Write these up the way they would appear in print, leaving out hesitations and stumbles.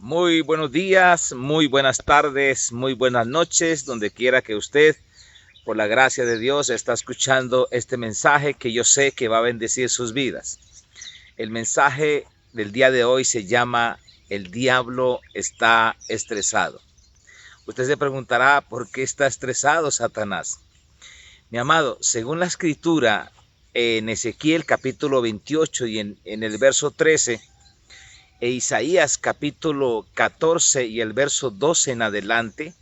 Muy buenos días, muy buenas tardes, muy buenas noches, donde quiera que usted, por la gracia de Dios, está escuchando este mensaje que yo sé que va a bendecir sus vidas. El mensaje del día de hoy se llama El diablo está estresado. Usted se preguntará, ¿por qué está estresado Satanás? Mi amado, según la escritura, en Ezequiel capítulo 28 y en el verso 13, e Isaías capítulo 14 y el verso 12 en adelante,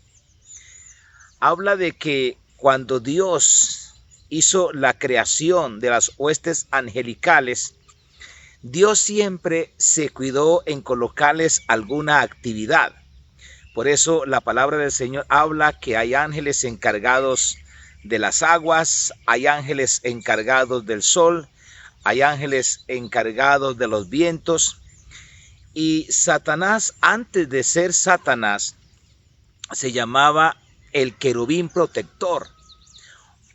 habla de que cuando Dios hizo la creación de las huestes angelicales, Dios siempre se cuidó en colocarles alguna actividad. Por eso la palabra del Señor habla que hay ángeles encargados de las aguas, hay ángeles encargados del sol, hay ángeles encargados de los vientos. Y Satanás, antes de ser Satanás, se llamaba el querubín protector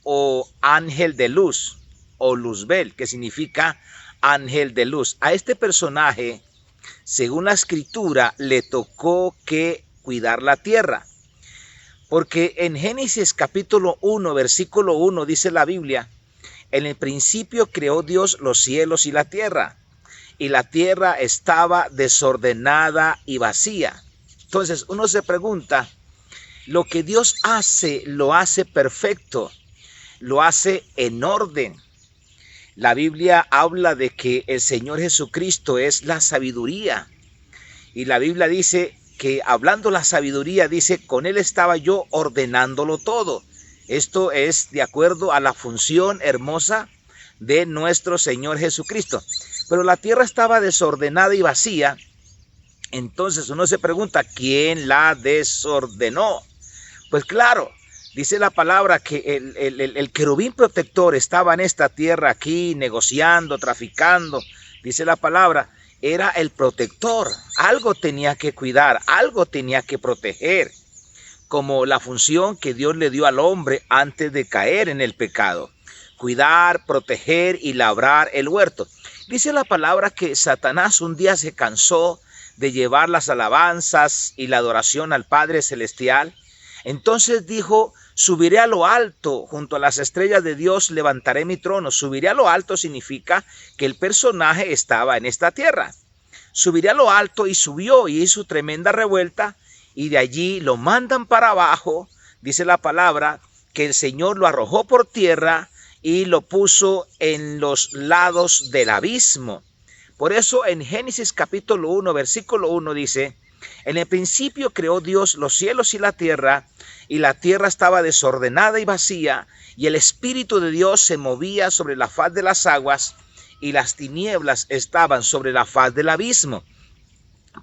o ángel de luz o Luzbel, que significa ángel de luz. A este personaje, según la escritura, le tocó que cuidar la tierra. Porque en Génesis capítulo 1, versículo 1 dice la Biblia, en el principio creó Dios los cielos y la tierra estaba desordenada y vacía. Entonces uno se pregunta, lo que Dios hace, lo hace perfecto, lo hace en orden. La Biblia habla de que el Señor Jesucristo es la sabiduría. Y la Biblia dice que hablando la sabiduría, dice, con Él estaba yo ordenándolo todo. Esto es de acuerdo a la función hermosa de nuestro Señor Jesucristo. Pero la tierra estaba desordenada y vacía. Entonces uno se pregunta, ¿quién la desordenó? Pues claro, dice la palabra que el querubín protector estaba en esta tierra aquí negociando, traficando. Dice la palabra, era el protector. Algo tenía que cuidar, algo tenía que proteger. Como la función que Dios le dio al hombre antes de caer en el pecado. Cuidar, proteger y labrar el huerto. Dice la palabra que Satanás un día se cansó de llevar las alabanzas y la adoración al Padre Celestial. Entonces dijo, subiré a lo alto, junto a las estrellas de Dios levantaré mi trono. Subiré a lo alto significa que el personaje estaba en esta tierra. Subiré a lo alto y subió y hizo tremenda revuelta y de allí lo mandan para abajo. Dice la palabra que el Señor lo arrojó por tierra y lo puso en los lados del abismo. Por eso en Génesis capítulo 1, versículo 1 dice, en el principio creó Dios los cielos y la tierra estaba desordenada y vacía, y el Espíritu de Dios se movía sobre la faz de las aguas, y las tinieblas estaban sobre la faz del abismo.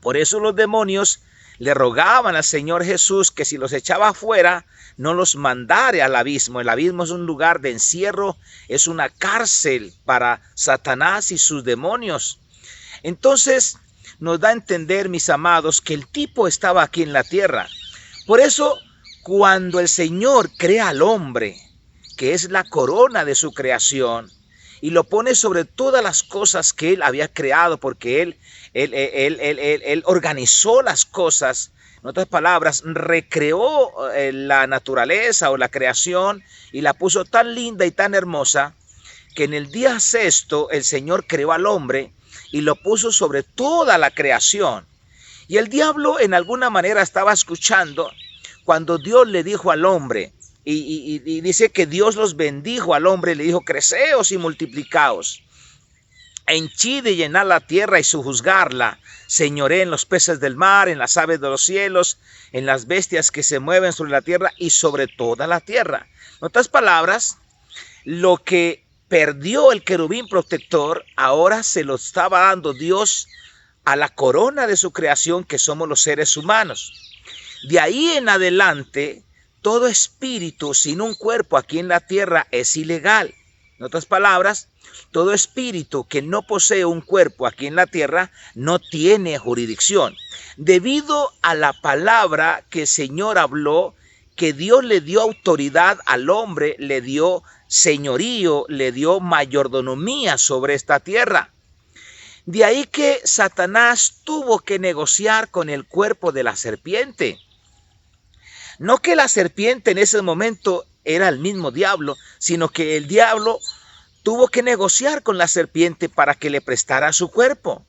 Por eso los demonios le rogaban al Señor Jesús que si los echaba afuera, no los mandare al abismo. El abismo es un lugar de encierro, es una cárcel para Satanás y sus demonios. Entonces nos da a entender, mis amados, que el tipo estaba aquí en la tierra. Por eso, cuando el Señor crea al hombre, que es la corona de su creación, y lo pone sobre todas las cosas que Él había creado, porque Él organizó las cosas. En otras palabras, recreó la naturaleza o la creación y la puso tan linda y tan hermosa que en el día sexto el Señor creó al hombre y lo puso sobre toda la creación. Y el diablo en alguna manera estaba escuchando cuando Dios le dijo al hombre, y dice que Dios los bendijo al hombre, le dijo, creceos y multiplicaos, henchid y llenad la tierra y sojuzgarla, señoré en los peces del mar, en las aves de los cielos, en las bestias que se mueven sobre la tierra y sobre toda la tierra. En otras palabras, lo que perdió el querubín protector, ahora se lo estaba dando Dios a la corona de su creación, que somos los seres humanos. De ahí en adelante, todo espíritu sin un cuerpo aquí en la tierra es ilegal. En otras palabras, todo espíritu que no posee un cuerpo aquí en la tierra no tiene jurisdicción. Debido a la palabra que el Señor habló, que Dios le dio autoridad al hombre, le dio señorío, le dio mayordomía sobre esta tierra. De ahí que Satanás tuvo que negociar con el cuerpo de la serpiente. No que la serpiente en ese momento era el mismo diablo, sino que el diablo tuvo que negociar con la serpiente para que le prestara su cuerpo.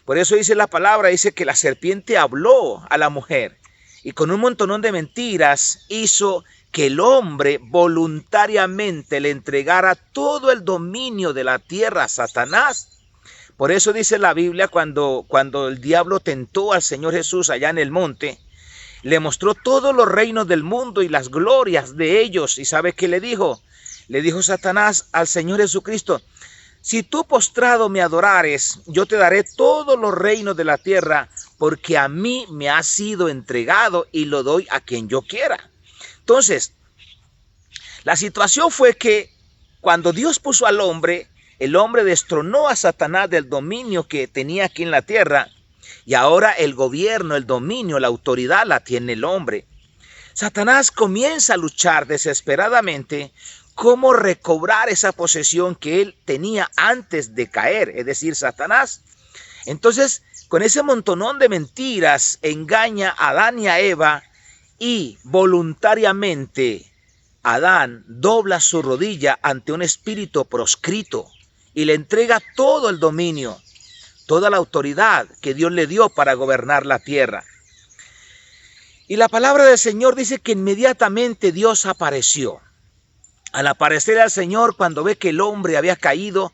Por eso dice la palabra, dice que la serpiente habló a la mujer y con un montón de mentiras hizo que el hombre voluntariamente le entregara todo el dominio de la tierra a Satanás. Por eso dice la Biblia, cuando el diablo tentó al Señor Jesús allá en el monte, le mostró todos los reinos del mundo y las glorias de ellos. ¿Y sabe qué le dijo? Le dijo Satanás al Señor Jesucristo: si tú postrado me adorares, yo te daré todos los reinos de la tierra, porque a mí me ha sido entregado y lo doy a quien yo quiera. Entonces, la situación fue que cuando Dios puso al hombre, el hombre destronó a Satanás del dominio que tenía aquí en la tierra, y ahora el gobierno, el dominio, la autoridad la tiene el hombre. Satanás comienza a luchar desesperadamente cómo recobrar esa posesión que él tenía antes de caer, es decir, Satanás. Entonces, con ese montonón de mentiras, engaña a Adán y a Eva, y voluntariamente Adán dobla su rodilla ante un espíritu proscrito y le entrega todo el dominio, toda la autoridad que Dios le dio para gobernar la tierra. Y la palabra del Señor dice que inmediatamente Dios apareció. Al aparecer al Señor, cuando ve que el hombre había caído,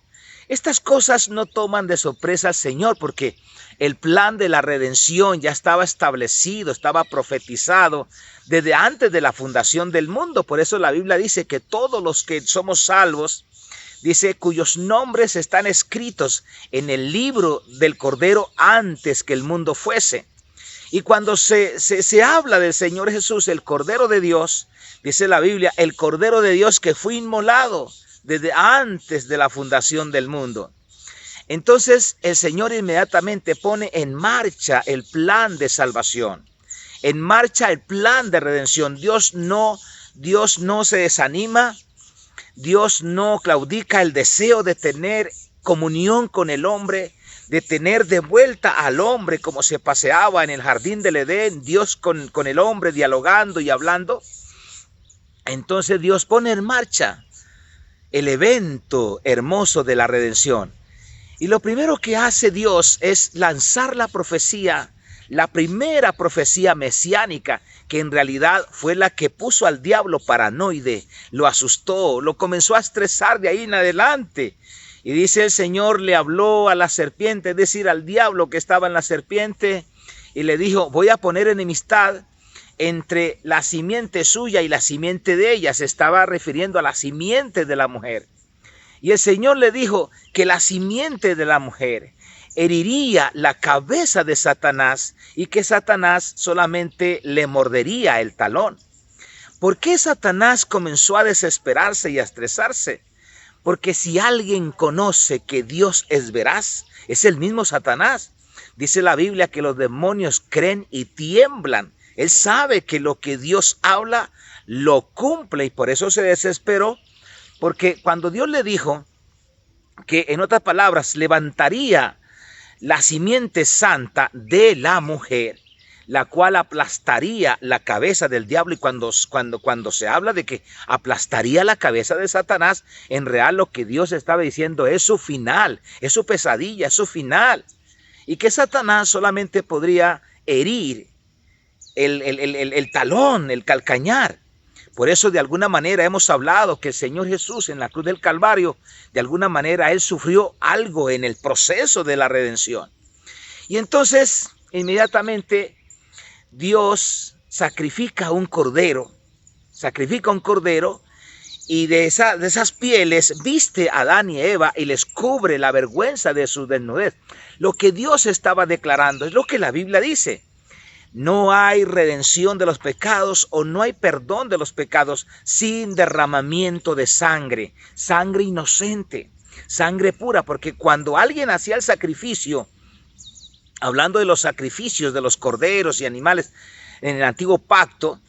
estas cosas no toman de sorpresa al Señor, porque el plan de la redención ya estaba establecido, estaba profetizado desde antes de la fundación del mundo. Por eso la Biblia dice que todos los que somos salvos, dice, cuyos nombres están escritos en el libro del Cordero antes que el mundo fuese. Y cuando se habla del Señor Jesús, el Cordero de Dios, dice la Biblia, el Cordero de Dios que fue inmolado desde antes de la fundación del mundo. Entonces el Señor inmediatamente pone en marcha el plan de salvación, en marcha el plan de redención. Dios no se desanima, Dios no claudica el deseo de tener comunión con el hombre, de tener de vuelta al hombre como se paseaba en el jardín del Edén, Dios con el hombre dialogando y hablando. Entonces Dios pone en marcha el evento hermoso de la redención. Y lo primero que hace Dios es lanzar la profecía, la primera profecía mesiánica, que en realidad fue la que puso al diablo paranoide, lo asustó, lo comenzó a estresar de ahí en adelante. Y dice el Señor le habló a la serpiente, es decir, al diablo que estaba en la serpiente, y le dijo: voy a poner enemistad entre la simiente suya y la simiente de ella. Se estaba refiriendo a la simiente de la mujer. Y el Señor le dijo que la simiente de la mujer heriría la cabeza de Satanás y que Satanás solamente le mordería el talón. ¿Por qué Satanás comenzó a desesperarse y a estresarse? Porque si alguien conoce que Dios es veraz, es el mismo Satanás. Dice la Biblia que los demonios creen y tiemblan. Él sabe que lo que Dios habla lo cumple, y por eso se desesperó. Porque cuando Dios le dijo que, en otras palabras, levantaría la simiente santa de la mujer, la cual aplastaría la cabeza del diablo, y cuando se habla de que aplastaría la cabeza de Satanás, en real lo que Dios estaba diciendo es su final, es su pesadilla, es su final. Y que Satanás solamente podría herir el talón, el calcañar. Por eso de alguna manera hemos hablado que el Señor Jesús en la cruz del Calvario, de alguna manera Él sufrió algo en el proceso de la redención. Y entonces inmediatamente Dios sacrifica un cordero, y de esas pieles viste a Adán y Eva y les cubre la vergüenza de su desnudez. Lo que Dios estaba declarando es lo que la Biblia dice. No hay redención de los pecados, o no hay perdón de los pecados sin derramamiento de sangre, sangre inocente, sangre pura, porque cuando alguien hacía el sacrificio, hablando de los sacrificios de los corderos y animales en el antiguo pacto,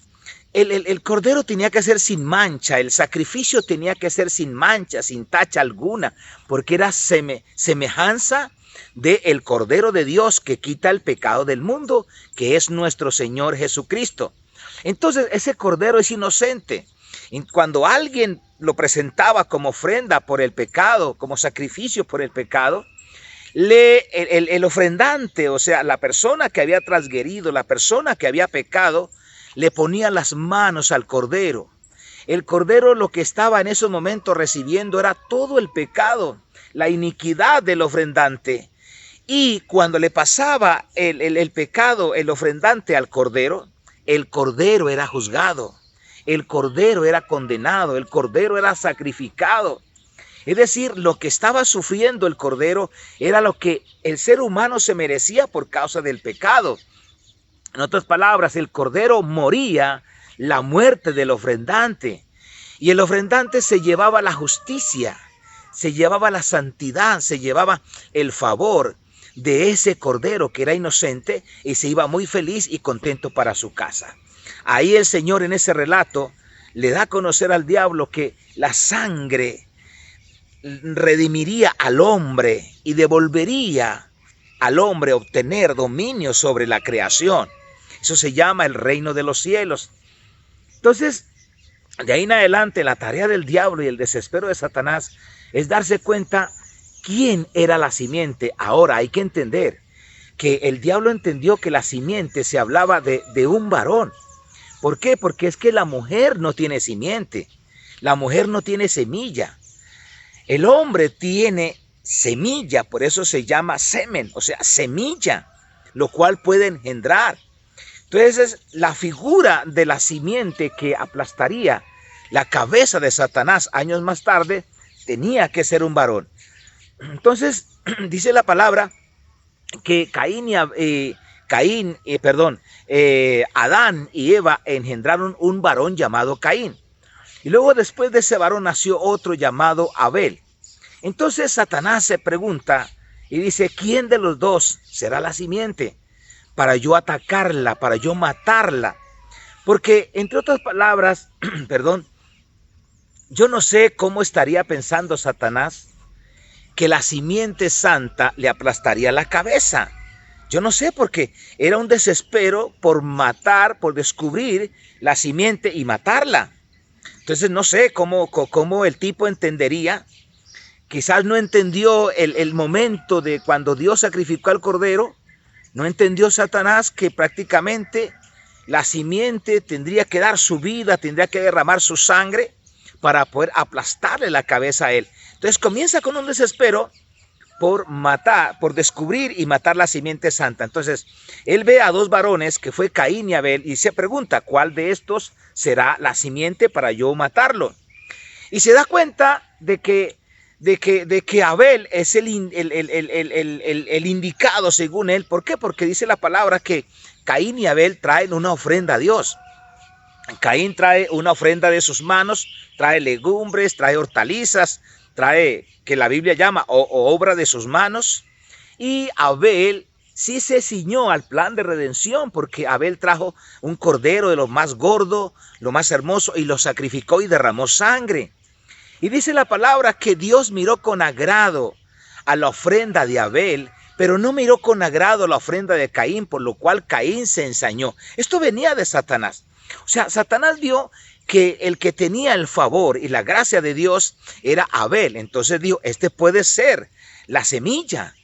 el cordero tenía que ser sin mancha, el sacrificio tenía que ser sin mancha, sin tacha alguna, porque era semejanza del Cordero de Dios que quita el pecado del mundo, que es nuestro Señor Jesucristo. Entonces ese cordero es inocente. Y cuando alguien lo presentaba como ofrenda por el pecado, como sacrificio por el pecado, el ofrendante, o sea, la persona que había transgredido, la persona que había pecado, le ponía las manos al cordero. El cordero lo que estaba en esos momentos recibiendo era todo el pecado, la iniquidad del ofrendante. Y cuando le pasaba el pecado, el ofrendante al cordero, el cordero era juzgado, el cordero era condenado, el cordero era sacrificado. Es decir, lo que estaba sufriendo el cordero era lo que el ser humano se merecía por causa del pecado. En otras palabras, el cordero moría la muerte del ofrendante. Y el ofrendante se llevaba la justicia, se llevaba la santidad, se llevaba el favor de ese cordero que era inocente y se iba muy feliz y contento para su casa. Ahí el Señor en ese relato le da a conocer al diablo que la sangre redimiría al hombre y devolvería al hombre a obtener dominio sobre la creación. Eso se llama el reino de los cielos. Entonces, de ahí en adelante, la tarea del diablo y el desespero de Satanás es darse cuenta quién era la simiente. Ahora hay que entender que el diablo entendió que la simiente se hablaba de un varón. ¿Por qué? Porque es que la mujer no tiene simiente, la mujer no tiene semilla. El hombre tiene semilla, por eso se llama semen, o sea, semilla, lo cual puede engendrar. Entonces, la figura de la simiente que aplastaría la cabeza de Satanás años más tarde tenía que ser un varón. Entonces, dice la palabra que Adán y Eva engendraron un varón llamado Caín. Y luego después de ese varón nació otro llamado Abel. Entonces Satanás se pregunta y dice, ¿quién de los dos será la simiente para yo atacarla, para yo matarla? Porque, entre otras palabras, yo no sé cómo estaría pensando Satanás que la simiente santa le aplastaría la cabeza. Yo no sé, porque era un desespero por matar, por descubrir la simiente y matarla. Entonces no sé cómo el tipo entendería. Quizás no entendió el momento de cuando Dios sacrificó al cordero. No entendió Satanás que prácticamente la simiente tendría que dar su vida, tendría que derramar su sangre para poder aplastarle la cabeza a él. Entonces comienza con un desespero por matar, por descubrir y matar la simiente santa. Entonces él ve a dos varones, que fue Caín y Abel, y se pregunta cuál de estos será la simiente para yo matarlo. Y se da cuenta de que Abel es el indicado según él. ¿Por qué? Porque dice la palabra que Caín y Abel traen una ofrenda a Dios. Caín trae una ofrenda de sus manos, trae legumbres, trae hortalizas, trae, que la Biblia llama, obra de sus manos. Y Abel sí se ciñó al plan de redención, porque Abel trajo un cordero de lo más gordo, lo más hermoso, y lo sacrificó y derramó sangre. Y dice la palabra que Dios miró con agrado a la ofrenda de Abel, pero no miró con agrado la ofrenda de Caín, por lo cual Caín se ensañó. Esto venía de Satanás. O sea, Satanás vio que el que tenía el favor y la gracia de Dios era Abel. Entonces dijo, este puede ser la semilla.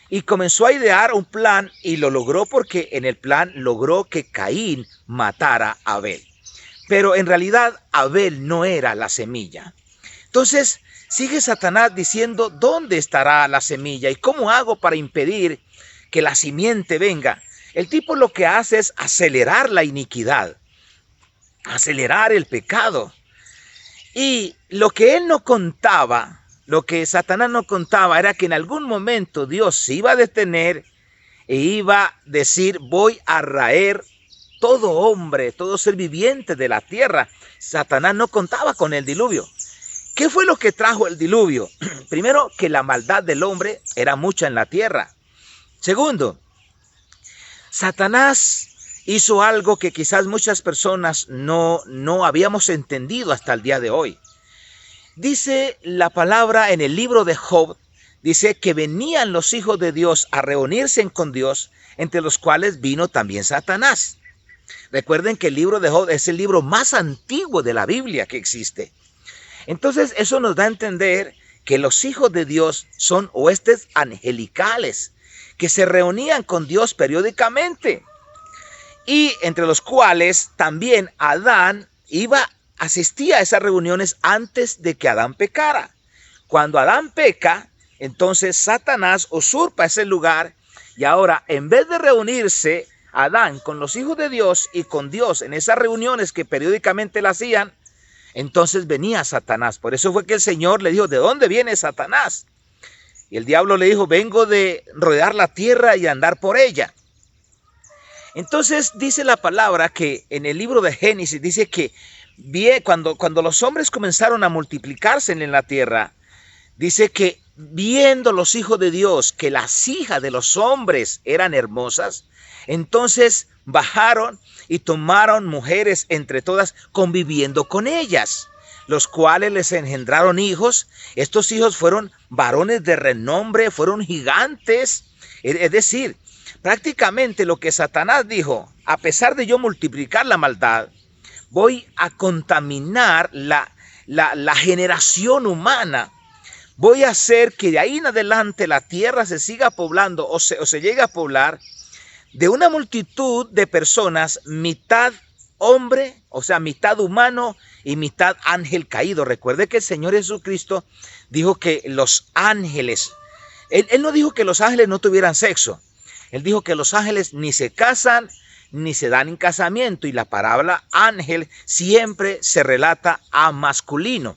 Y comenzó a idear un plan, y lo logró, porque en el plan logró que Caín matara a Abel. Pero en realidad Abel no era la semilla. Entonces sigue Satanás diciendo, ¿dónde estará la semilla? ¿Y cómo hago para impedir que la simiente venga? El tipo lo que hace es acelerar la iniquidad, acelerar el pecado. Y lo que él no contaba, lo que Satanás no contaba, era que en algún momento Dios se iba a detener e iba a decir, voy a raer todo hombre, todo ser viviente de la tierra. Satanás no contaba con el diluvio. ¿Qué fue lo que trajo el diluvio? Primero, que la maldad del hombre era mucha en la tierra. Segundo, Satanás hizo algo que quizás muchas personas no habíamos entendido hasta el día de hoy. Dice la palabra en el libro de Job, dice que venían los hijos de Dios a reunirse con Dios, entre los cuales vino también Satanás. Recuerden que el libro de Job es el libro más antiguo de la Biblia que existe. Entonces eso nos da a entender que los hijos de Dios son huestes angelicales que se reunían con Dios periódicamente, y entre los cuales también Adán asistía a esas reuniones antes de que Adán pecara. Cuando Adán peca, entonces Satanás usurpa ese lugar, y ahora en vez de reunirse Adán con los hijos de Dios y con Dios en esas reuniones que periódicamente la hacían, entonces venía Satanás. Por eso fue que el Señor le dijo: ¿de dónde viene Satanás? Y el diablo le dijo: vengo de rodear la tierra y andar por ella. Entonces dice la palabra que en el libro de Génesis dice que cuando los hombres comenzaron a multiplicarse en la tierra, dice que viendo los hijos de Dios que las hijas de los hombres eran hermosas, entonces bajaron y tomaron mujeres entre todas, conviviendo con ellas, los cuales les engendraron hijos. Estos hijos fueron varones de renombre, fueron gigantes. Es decir, prácticamente lo que Satanás dijo: a pesar de yo multiplicar la maldad, voy a contaminar la generación humana. Voy a hacer que de ahí en adelante la tierra se siga poblando o se llegue a poblar de una multitud de personas, mitad hombre, o sea, mitad humano y mitad ángel caído. Recuerde que el Señor Jesucristo dijo que los ángeles, él no dijo que los ángeles no tuvieran sexo. Él dijo que los ángeles ni se casan ni se dan en casamiento, y la palabra ángel siempre se relata a masculino.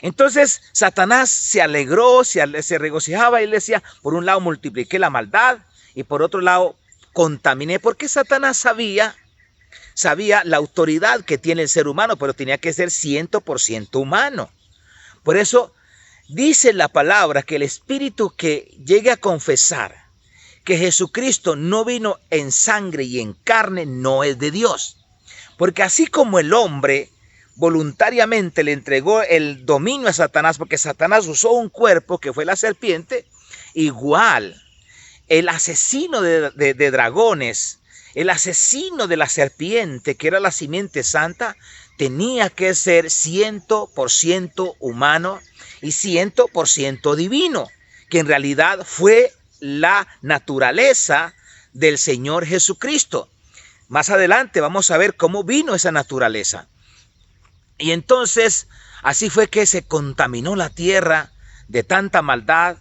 Entonces Satanás se alegró, se regocijaba, y él decía: por un lado multipliqué la maldad y por otro lado contaminé, porque Satanás sabía la autoridad que tiene el ser humano, pero tenía que ser 100% humano. Por eso dice la palabra que el espíritu que llegue a confesar que Jesucristo no vino en sangre y en carne no es de Dios. Porque así como el hombre voluntariamente le entregó el dominio a Satanás, porque Satanás usó un cuerpo que fue la serpiente, igual el asesino de dragones, el asesino de la serpiente, que era la simiente santa, tenía que ser 100% humano y 100% divino, que en realidad fue la naturaleza del Señor Jesucristo. Más adelante vamos a ver cómo vino esa naturaleza. Y entonces así fue que se contaminó la tierra de tanta maldad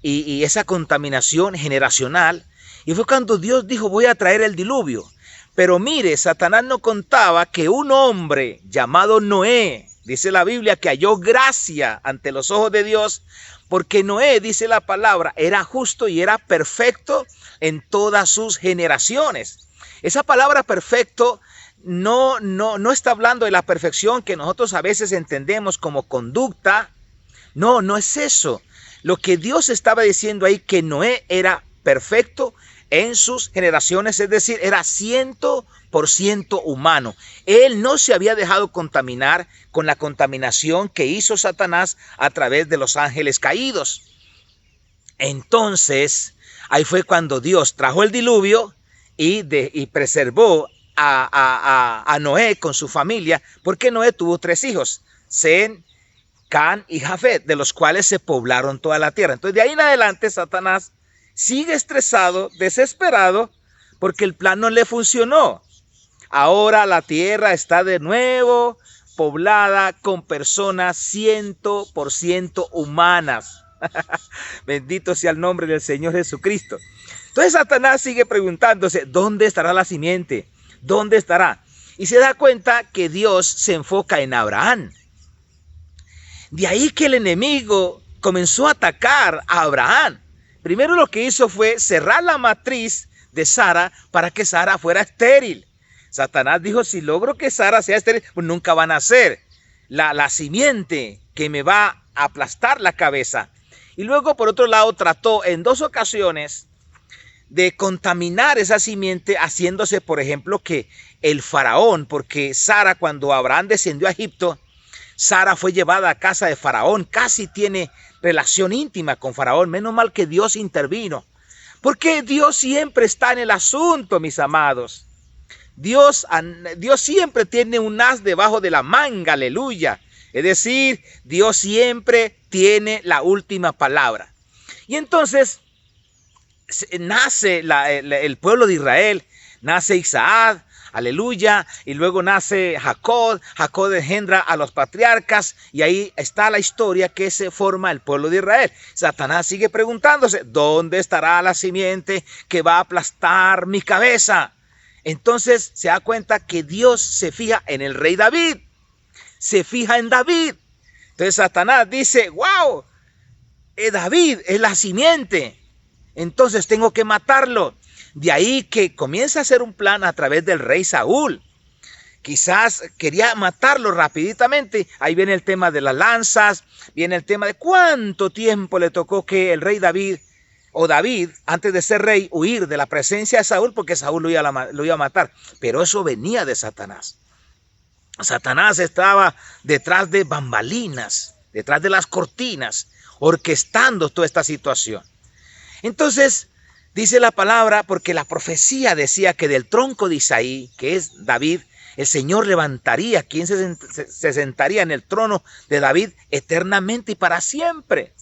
y esa contaminación generacional. Y fue cuando Dios dijo: voy a traer el diluvio. Pero mire, Satanás no contaba que un hombre llamado Noé, dice la Biblia, que halló gracia ante los ojos de Dios, porque Noé, dice la palabra, era justo y era perfecto en todas sus generaciones. Esa palabra perfecto no está hablando de la perfección que nosotros a veces entendemos como conducta. No es eso. Lo que Dios estaba diciendo ahí, que Noé era perfecto en sus generaciones, es decir, era 100% humano. Él no se había dejado contaminar con la contaminación que hizo Satanás a través de los ángeles caídos. Entonces, ahí fue cuando Dios trajo el diluvio y preservó a Noé con su familia, porque Noé tuvo 3 hijos, Sem, Can y Jafet, de los cuales se poblaron toda la tierra. Entonces, de ahí en adelante, Satanás sigue estresado, desesperado, porque el plan no le funcionó. Ahora la tierra está de nuevo poblada con personas 100% humanas. Bendito sea el nombre del Señor Jesucristo. Entonces Satanás sigue preguntándose: ¿dónde estará la simiente? ¿Dónde estará? Y se da cuenta que Dios se enfoca en Abraham. De ahí que el enemigo comenzó a atacar a Abraham. Primero lo que hizo fue cerrar la matriz de Sara para que Sara fuera estéril. Satanás dijo: si logro que Sara sea estéril, pues nunca van a nacer la simiente que me va a aplastar la cabeza. Y luego, por otro lado, trató en 2 ocasiones de contaminar esa simiente, haciéndose, por ejemplo, que el faraón, porque Sara, cuando Abraham descendió a Egipto, Sara fue llevada a casa de Faraón, casi tiene relación íntima con Faraón. Menos mal que Dios intervino, porque Dios siempre está en el asunto, mis amados. Dios siempre tiene un as debajo de la manga, aleluya. Es decir, Dios siempre tiene la última palabra. Y entonces nace el pueblo de Israel, nace Isaac, aleluya, y luego nace Jacob. Jacob engendra a los patriarcas, y ahí está la historia que se forma el pueblo de Israel. Satanás sigue preguntándose, ¿dónde estará la simiente que va a aplastar mi cabeza? Entonces se da cuenta que Dios se fija en el rey David, se fija en David. Entonces Satanás dice, wow, David es la simiente, entonces tengo que matarlo. De ahí que comienza a hacer un plan a través del rey Saúl. Quizás quería matarlo rapiditamente. Ahí viene el tema de las lanzas, viene el tema de cuánto tiempo le tocó que el rey David, o David, antes de ser rey, huir de la presencia de Saúl, porque Saúl lo iba a matar. Pero eso venía de Satanás. Satanás estaba detrás de bambalinas, detrás de las cortinas, orquestando toda esta situación. Entonces, dice la palabra, porque la profecía decía que del tronco de Isaí, que es David, el Señor levantaría, quien se sentaría en el trono de David eternamente y para siempre.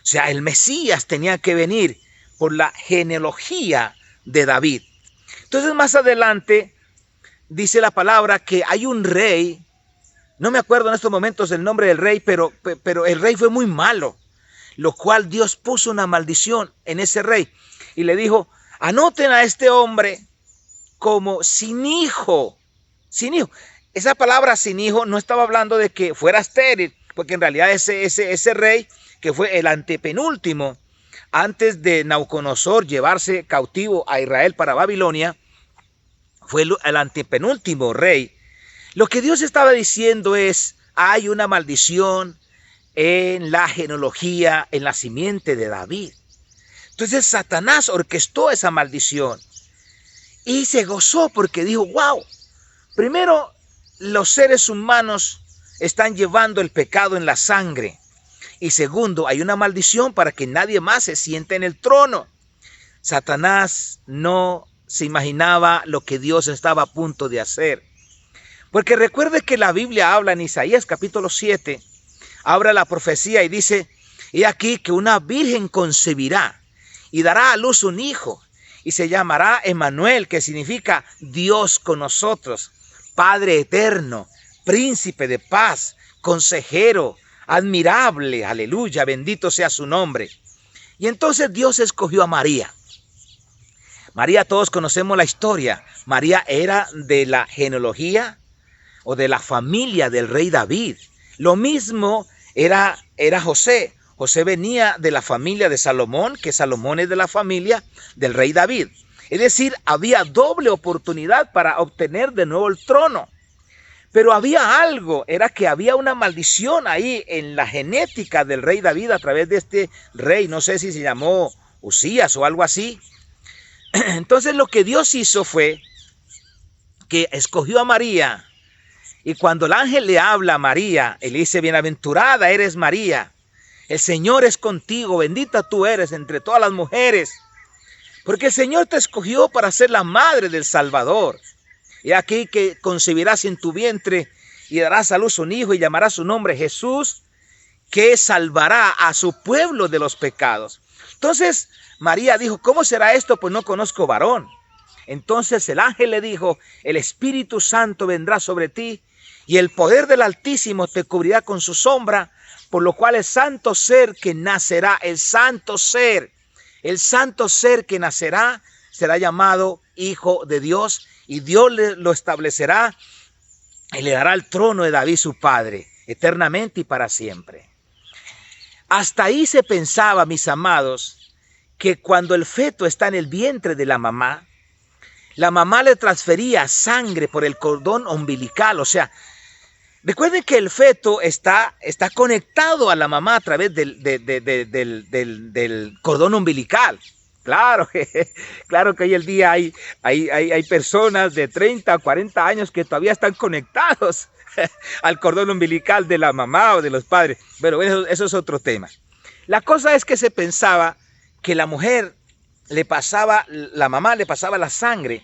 O sea, el Mesías tenía que venir por la genealogía de David. Entonces, más adelante, dice la palabra que hay un rey, no me acuerdo en estos momentos el nombre del rey, pero el rey fue muy malo, lo cual Dios puso una maldición en ese rey. Y le dijo, anoten a este hombre como sin hijo. Sin hijo. Esa palabra sin hijo no estaba hablando de que fuera estéril, porque en realidad ese rey, que fue el antepenúltimo, antes de Nabucodonosor llevarse cautivo a Israel para Babilonia, fue el antepenúltimo rey. Lo que Dios estaba diciendo es, hay una maldición en la genealogía, en la simiente de David. Entonces Satanás orquestó esa maldición y se gozó porque dijo, wow, primero los seres humanos están llevando el pecado en la sangre, y segundo, hay una maldición para que nadie más se siente en el trono. Satanás no se imaginaba lo que Dios estaba a punto de hacer, porque recuerde que la Biblia habla en Isaías capítulo 7, habla la profecía y dice, he aquí que una virgen concebirá y dará a luz un hijo, y se llamará Emmanuel, que significa Dios con nosotros, Padre eterno, príncipe de paz, consejero, admirable, aleluya, bendito sea su nombre. Y entonces Dios escogió a María. María, todos conocemos la historia. María era de la genealogía o de la familia del rey David. Lo mismo era José. José venía de la familia de Salomón, que Salomón es de la familia del rey David. Es decir, había doble oportunidad para obtener de nuevo el trono. Pero había algo, era que había una maldición ahí en la genética del rey David a través de este rey. No sé si se llamó Usías o algo así. Entonces lo que Dios hizo fue que escogió a María. Y cuando el ángel le habla a María, él dice, bienaventurada eres María, el Señor es contigo, bendita tú eres entre todas las mujeres, porque el Señor te escogió para ser la madre del Salvador. Y aquí que concebirás en tu vientre y darás a luz un hijo y llamarás su nombre Jesús, que salvará a su pueblo de los pecados. Entonces María dijo, ¿cómo será esto? Pues no conozco varón. Entonces el ángel le dijo, el Espíritu Santo vendrá sobre ti y el poder del Altísimo te cubrirá con su sombra, por lo cual el santo ser que nacerá, el santo ser que nacerá será llamado Hijo de Dios, y Dios lo establecerá y le dará el trono de David su padre, eternamente y para siempre. Hasta ahí se pensaba, mis amados, que cuando el feto está en el vientre de la mamá le transfería sangre por el cordón umbilical. O sea, recuerden que el feto está conectado a la mamá a través del cordón umbilical. Claro, claro que hoy el día hay personas de 30 o 40 años que todavía están conectados al cordón umbilical de la mamá o de los padres. Pero eso es otro tema. La cosa es que se pensaba que la mamá le pasaba la sangre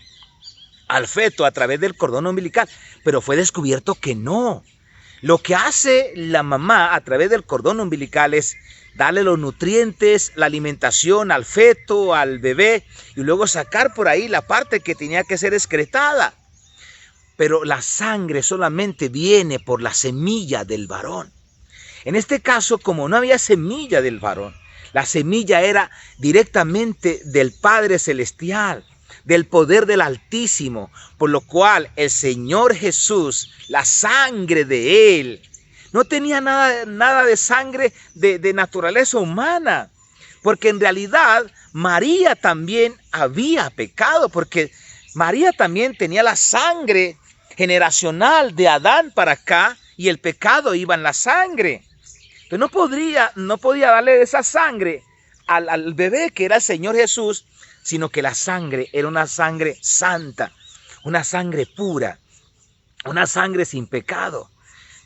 al feto a través del cordón umbilical, pero fue descubierto que no. Lo que hace la mamá a través del cordón umbilical es darle los nutrientes, la alimentación al feto, al bebé, y luego sacar por ahí la parte que tenía que ser excretada. Pero la sangre solamente viene por la semilla del varón. En este caso, como no había semilla del varón, la semilla era directamente del Padre Celestial, del poder del Altísimo, por lo cual el Señor Jesús, la sangre de Él, no tenía nada de sangre de naturaleza humana, porque en realidad María también había pecado, porque María también tenía la sangre generacional de Adán para acá, y el pecado iba en la sangre. Entonces no podía darle esa sangre al bebé que era el Señor Jesús, sino que la sangre era una sangre santa, una sangre pura, una sangre sin pecado.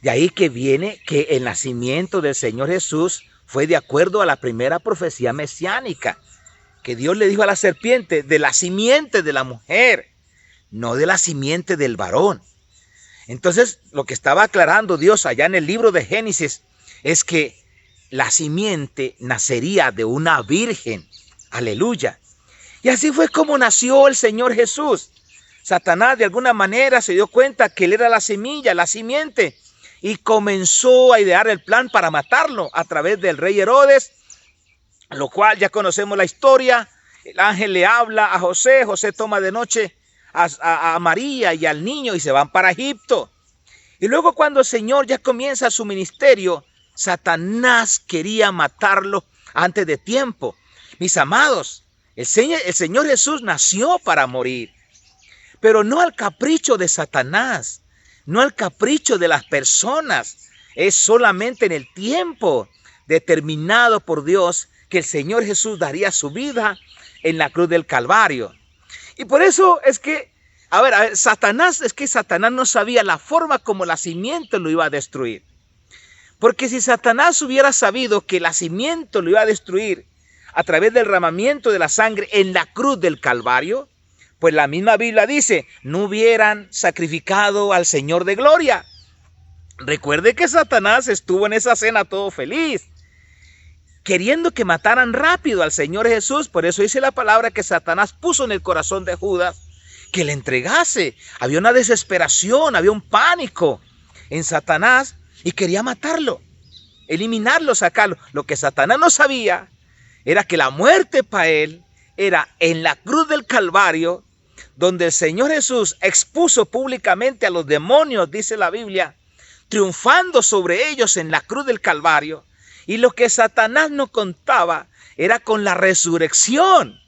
De ahí que viene que el nacimiento del Señor Jesús fue de acuerdo a la primera profecía mesiánica, que Dios le dijo a la serpiente, de la simiente de la mujer, no de la simiente del varón. Entonces, lo que estaba aclarando Dios allá en el libro de Génesis es que la simiente nacería de una virgen. Aleluya. Y así fue como nació el Señor Jesús. Satanás de alguna manera se dio cuenta que él era la semilla, la simiente, y comenzó a idear el plan para matarlo a través del rey Herodes, lo cual ya conocemos la historia. El ángel le habla a José, José toma de noche a María y al niño y se van para Egipto. Y luego cuando el Señor ya comienza su ministerio, Satanás quería matarlo antes de tiempo. Mis amados, el Señor Jesús nació para morir, pero no al capricho de Satanás, no al capricho de las personas. Es solamente en el tiempo determinado por Dios que el Señor Jesús daría su vida en la cruz del Calvario. Y por eso es que, Satanás no sabía la forma como la simiente lo iba a destruir. Porque si Satanás hubiera sabido que la simiente lo iba a destruir a través del derramamiento de la sangre en la cruz del Calvario, pues la misma Biblia dice, no hubieran sacrificado al Señor de gloria. Recuerde que Satanás estuvo en esa cena todo feliz, queriendo que mataran rápido al Señor Jesús. Por eso dice la palabra que Satanás puso en el corazón de Judas que le entregase. Había una desesperación, había un pánico en Satanás y quería matarlo, eliminarlo, sacarlo. Lo que Satanás no sabía era que la muerte para él era en la cruz del Calvario, donde el Señor Jesús expuso públicamente a los demonios, dice la Biblia, triunfando sobre ellos en la cruz del Calvario. Y lo que Satanás no contaba era con la resurrección,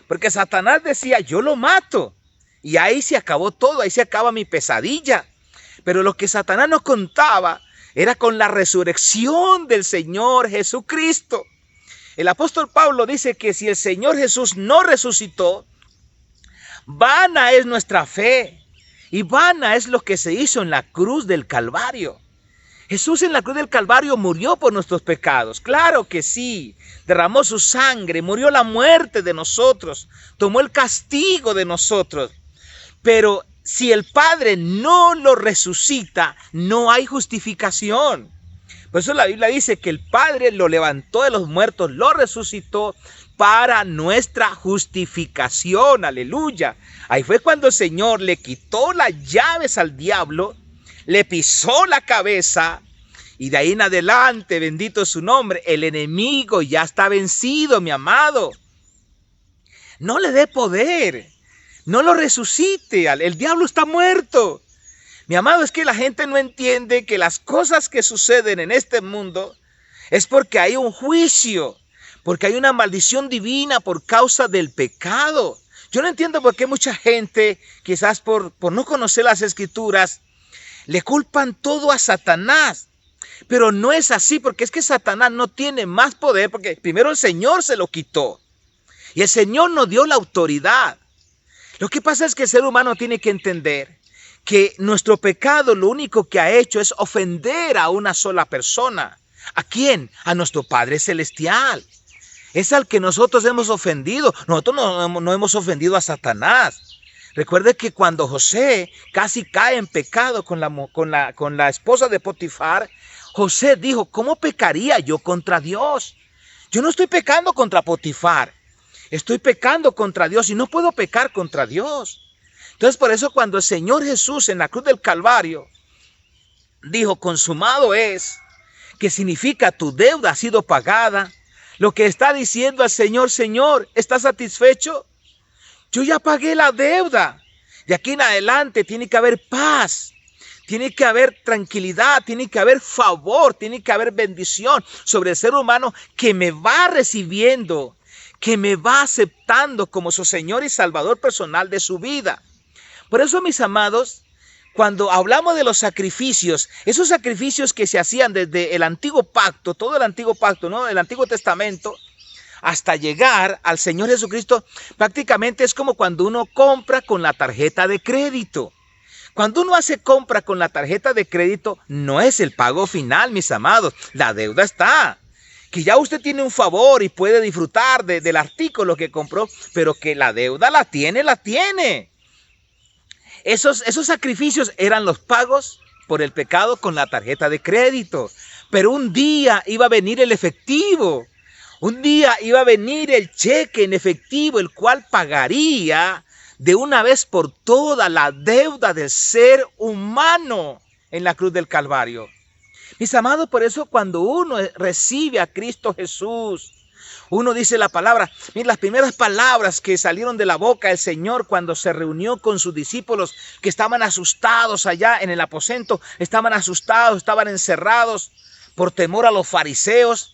porque Satanás decía, yo lo mato, y ahí se acabó todo, ahí se acaba mi pesadilla. Pero lo que Satanás no contaba era con la resurrección del Señor Jesucristo. El apóstol Pablo dice que si el Señor Jesús no resucitó, vana es nuestra fe y vana es lo que se hizo en la cruz del Calvario. Jesús en la cruz del Calvario murió por nuestros pecados, claro que sí, derramó su sangre, murió la muerte de nosotros, tomó el castigo de nosotros, pero si el Padre no lo resucita, no hay justificación. Por eso la Biblia dice que el Padre lo levantó de los muertos, lo resucitó para nuestra justificación. Aleluya. Ahí fue cuando el Señor le quitó las llaves al diablo, le pisó la cabeza y de ahí en adelante, bendito es su nombre, el enemigo ya está vencido, mi amado. No le dé poder, no lo resucite, el diablo está muerto. Mi amado, es que la gente no entiende que las cosas que suceden en este mundo es porque hay un juicio, porque hay una maldición divina por causa del pecado. Yo no entiendo por qué mucha gente, quizás por no conocer las Escrituras, le culpan todo a Satanás. Pero no es así, porque es que Satanás no tiene más poder, porque primero el Señor se lo quitó. Y el Señor nos dio la autoridad. Lo que pasa es que el ser humano tiene que entender que nuestro pecado lo único que ha hecho es ofender a una sola persona. ¿A quién? A nuestro Padre Celestial. Es al que nosotros hemos ofendido. Nosotros no hemos ofendido a Satanás. Recuerde que cuando José casi cae en pecado con la esposa de Potifar, José dijo, ¿cómo pecaría yo contra Dios? Yo no estoy pecando contra Potifar. Estoy pecando contra Dios y no puedo pecar contra Dios. Entonces por eso cuando el Señor Jesús en la cruz del Calvario dijo, consumado es, que significa tu deuda ha sido pagada, lo que está diciendo al Señor, Señor, ¿estás satisfecho? Yo ya pagué la deuda. De aquí en adelante tiene que haber paz, tiene que haber tranquilidad, tiene que haber favor, tiene que haber bendición sobre el ser humano que me va recibiendo, que me va aceptando como su Señor y Salvador personal de su vida. Por eso, mis amados, cuando hablamos de los sacrificios, esos sacrificios que se hacían desde el antiguo pacto, todo el antiguo pacto, ¿no? El Antiguo Testamento, hasta llegar al Señor Jesucristo, prácticamente es como cuando uno compra con la tarjeta de crédito. Cuando uno hace compra con la tarjeta de crédito, no es el pago final, mis amados. La deuda está. Que ya usted tiene un favor y puede disfrutar del artículo que compró, pero que la deuda la tiene. Esos sacrificios eran los pagos por el pecado con la tarjeta de crédito. Pero un día iba a venir el efectivo. Un día iba a venir el cheque en efectivo, el cual pagaría de una vez por todas la deuda del ser humano en la cruz del Calvario. Mis amados, por eso cuando uno recibe a Cristo Jesús, uno dice la palabra, miren, las primeras palabras que salieron de la boca del Señor cuando se reunió con sus discípulos que estaban asustados allá en el aposento, estaban asustados, estaban encerrados por temor a los fariseos.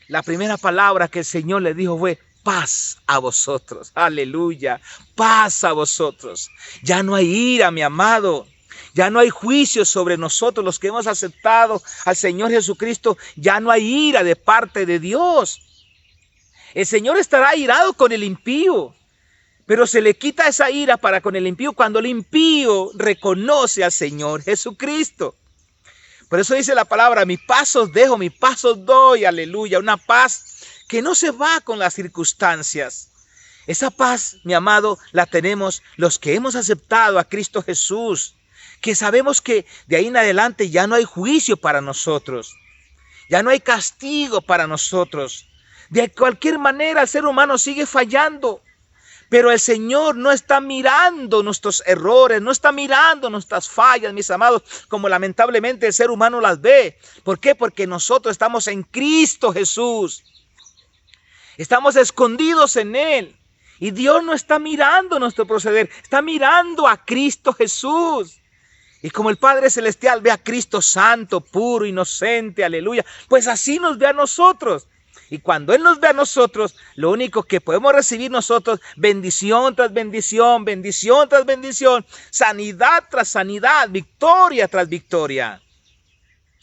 La primera palabra que el Señor le dijo fue, paz a vosotros. Aleluya, paz a vosotros. Ya no hay ira, mi amado. Ya no hay juicio sobre nosotros, los que hemos aceptado al Señor Jesucristo. Ya no hay ira de parte de Dios. El Señor estará irado con el impío, pero se le quita esa ira para con el impío cuando el impío reconoce al Señor Jesucristo. Por eso dice la palabra, mi paz os dejo, mi paz os doy, aleluya. Una paz que no se va con las circunstancias. Esa paz, mi amado, la tenemos los que hemos aceptado a Cristo Jesús, que sabemos que de ahí en adelante ya no hay juicio para nosotros, ya no hay castigo para nosotros. De cualquier manera el ser humano sigue fallando, pero el Señor no está mirando nuestros errores, no está mirando nuestras fallas, mis amados, como lamentablemente el ser humano las ve. ¿Por qué? Porque nosotros estamos en Cristo Jesús. Estamos escondidos en Él. Y Dios no está mirando nuestro proceder, está mirando a Cristo Jesús. Y como el Padre Celestial ve a Cristo santo, puro, inocente, aleluya, pues así nos ve a nosotros. Y cuando Él nos ve a nosotros, lo único que podemos recibir nosotros, bendición tras bendición, bendición tras bendición, sanidad tras sanidad, victoria tras victoria.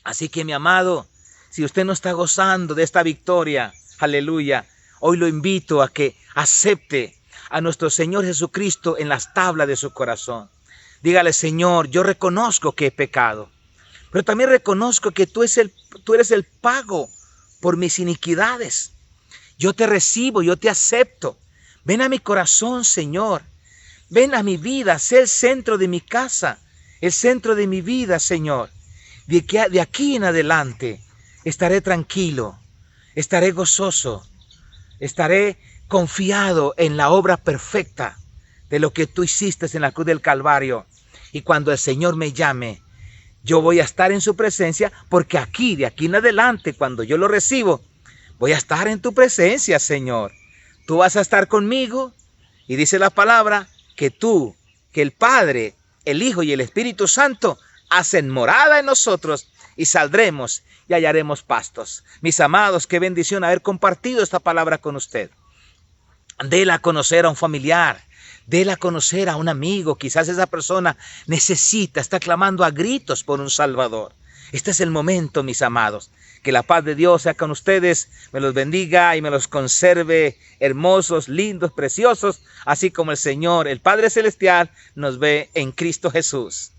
Así que, mi amado, si usted no está gozando de esta victoria, aleluya, hoy lo invito a que acepte a nuestro Señor Jesucristo en las tablas de su corazón. Dígale, Señor, yo reconozco que he pecado, pero también reconozco que tú eres el pago por mis iniquidades. Yo te recibo, yo te acepto. Ven a mi corazón, Señor. Ven a mi vida, sé el centro de mi casa, el centro de mi vida, Señor. De aquí en adelante estaré tranquilo, estaré gozoso, estaré confiado en la obra perfecta de lo que tú hiciste en la cruz del Calvario. Y cuando el Señor me llame, yo voy a estar en su presencia, porque de aquí en adelante, cuando yo lo recibo, voy a estar en tu presencia, Señor. Tú vas a estar conmigo, y dice la palabra que el Padre, el Hijo y el Espíritu Santo hacen morada en nosotros, y saldremos y hallaremos pastos. Mis amados, qué bendición haber compartido esta palabra con usted. Déla a conocer a un familiar. Déla a conocer a un amigo. Quizás esa persona está clamando a gritos por un Salvador. Este es el momento, mis amados. Que la paz de Dios sea con ustedes, me los bendiga y me los conserve hermosos, lindos, preciosos, así como el Señor, el Padre Celestial, nos ve en Cristo Jesús.